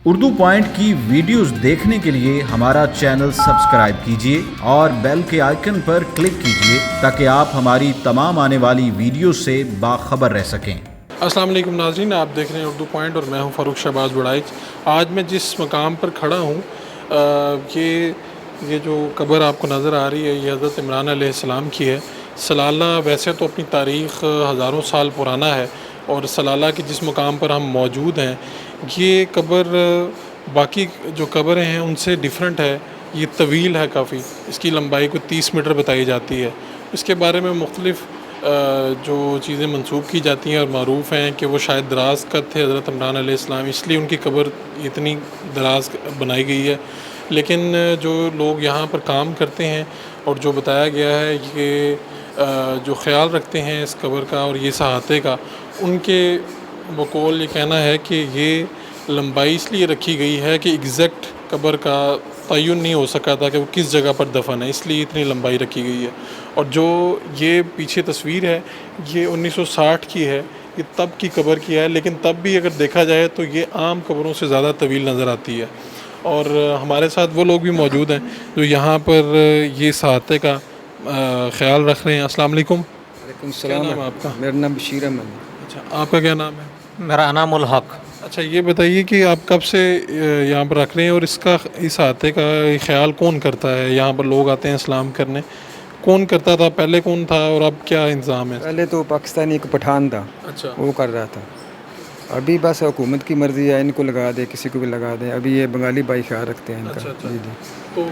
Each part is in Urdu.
اردو پوائنٹ کی ویڈیوز دیکھنے کے لیے ہمارا چینل سبسکرائب کیجیے اور بیل کے آئیکن پر کلک کیجیے تاکہ آپ ہماری تمام آنے والی ویڈیوز سے باخبر رہ سکیں۔ السلام علیکم ناظرین، آپ دیکھ رہے ہیں اردو پوائنٹ اور میں ہوں فاروق شہباز بڑائچ۔ آج میں جس مقام پر کھڑا ہوں یہ جو قبر آپ کو نظر آ رہی ہے یہ حضرت عمران علیہ السلام کی ہے۔ سلالہ ویسے تو اپنی تاریخ ہزاروں سال پرانا ہے، اور سلالہ کے جس مقام پر ہم موجود ہیں یہ قبر باقی جو قبریں ہیں ان سے ڈیفرنٹ ہے۔ یہ طویل ہے کافی، اس کی لمبائی کو 30 میٹر بتائی جاتی ہے۔ اس کے بارے میں مختلف جو چیزیں منسوب کی جاتی ہیں اور معروف ہیں کہ وہ شاید دراز قد تھے حضرت عمران علیہ السلام، اس لیے ان کی قبر اتنی دراز بنائی گئی ہے۔ لیکن جو لوگ یہاں پر کام کرتے ہیں اور جو بتایا گیا ہے کہ جو خیال رکھتے ہیں اس قبر کا اور یہ احاطے کا، ان کے بقول یہ کہنا ہے کہ یہ لمبائی اس لیے رکھی گئی ہے کہ ایگزیکٹ قبر کا تعین نہیں ہو سکا تھا کہ وہ کس جگہ پر دفن ہے، اس لیے اتنی لمبائی رکھی گئی ہے۔ اور جو یہ پیچھے تصویر ہے یہ 1960 کی ہے، یہ تب کی قبر کی ہے، لیکن تب بھی اگر دیکھا جائے تو یہ عام قبروں سے زیادہ طویل نظر آتی ہے۔ اور ہمارے ساتھ وہ لوگ بھی موجود ہیں جو یہاں پر یہ احاطے کا خیال رکھ رہے ہیں۔ السلام علیکم۔ وعلیکم السلام۔ کیا نام ہے آپ کا؟ میرا نام بشیر احمد ہے۔ اچھا، آپ کا کیا نام ہے؟ میرا انعام الحق۔ اچھا، یہ بتائیے کہ آپ کب سے یہاں پر رکھ رہے ہیں اور اس احاطے کا خیال کون کرتا ہے؟ یہاں پر لوگ آتے ہیں اسلام کرنے، کون کرتا تھا پہلے، کون تھا اور اب کیا انتظام ہے؟ پہلے تو پاکستانی ایک پٹھان تھا، اچھا، وہ کر رہا تھا۔ ابھی بس حکومت کی مرضی ہے، ان کو لگا دے، کسی کو بھی لگا دیں۔ ابھی یہ بنگالی بھائی خیال رکھتے ہیں ان کا۔ اچھا۔ جی جی۔ تو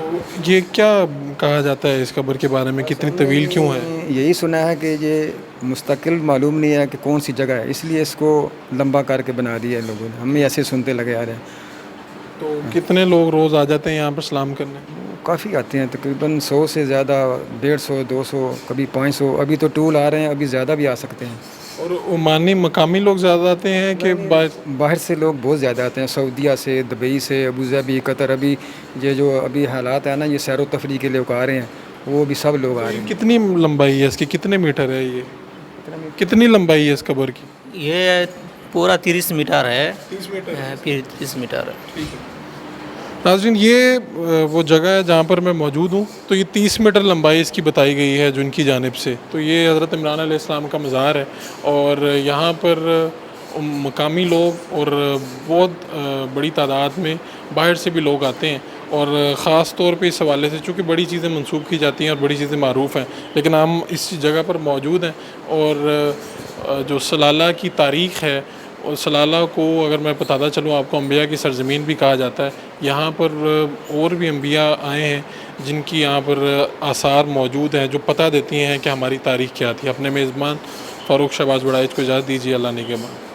یہ کیا کہا جاتا ہے اس قبر کے بارے میں، کتنی طویل کیوں ہے؟ یہی سنا ہے کہ یہ مستقل معلوم نہیں ہے کہ کون سی جگہ ہے، اس لیے اس کو لمبا کر کے بنا دیا ہے لوگوں نے۔ ہم ایسے سنتے لگے آ رہے ہیں۔ تو کتنے لوگ روز آ جاتے ہیں یہاں پر سلام کرنے؟ کافی آتے ہیں، تقریباً 100 سے زیادہ، 150 200 کبھی 500۔ ابھی تو ٹول آ رہے ہیں، ابھی زیادہ بھی آ سکتے ہیں۔ اور عمانی مقامی لوگ زیادہ آتے ہیں کہ باہر سے لوگ بہت زیادہ آتے ہیں، سعودیہ سے، دبئی سے، ابوظہبی، قطر۔ ابھی یہ جو ابھی حالات ہیں نا، یہ سیر و تفریح کے لیے آ رہے ہیں، وہ بھی سب لوگ آ رہے ہیں۔ کتنی لمبائی ہے اس کی، کتنے میٹر ہے یہ، کتنی لمبائی ہے اس قبر کی؟ یہ پورا 30 میٹر ہے۔ 30 میٹر 30 میٹر ہے۔ ٹھیک ہے ناظرین، یہ وہ جگہ ہے جہاں پر میں موجود ہوں، تو یہ 30 میٹر لمبائی اس کی بتائی گئی ہے جو ان کی جانب سے۔ تو یہ حضرت عمران علیہ السلام کا مزار ہے، اور یہاں پر مقامی لوگ اور بہت بڑی تعداد میں باہر سے بھی لوگ آتے ہیں، اور خاص طور پہ اس حوالے سے چونکہ بڑی چیزیں منسوب کی جاتی ہیں اور بڑی چیزیں معروف ہیں، لیکن ہم اس جگہ پر موجود ہیں۔ اور جو سلالہ کی تاریخ ہے، اور سلالہ کو اگر میں بتاتا چلوں آپ کو، انبیاء کی سرزمین بھی کہا جاتا ہے۔ یہاں پر اور بھی انبیاء آئے ہیں جن کی یہاں پر آثار موجود ہیں جو پتہ دیتی ہیں کہ ہماری تاریخ کیا تھی۔ اپنے میزبان فاروق شہباز بڑائچ کو اجازت دیجیے، اللہ نگہبان۔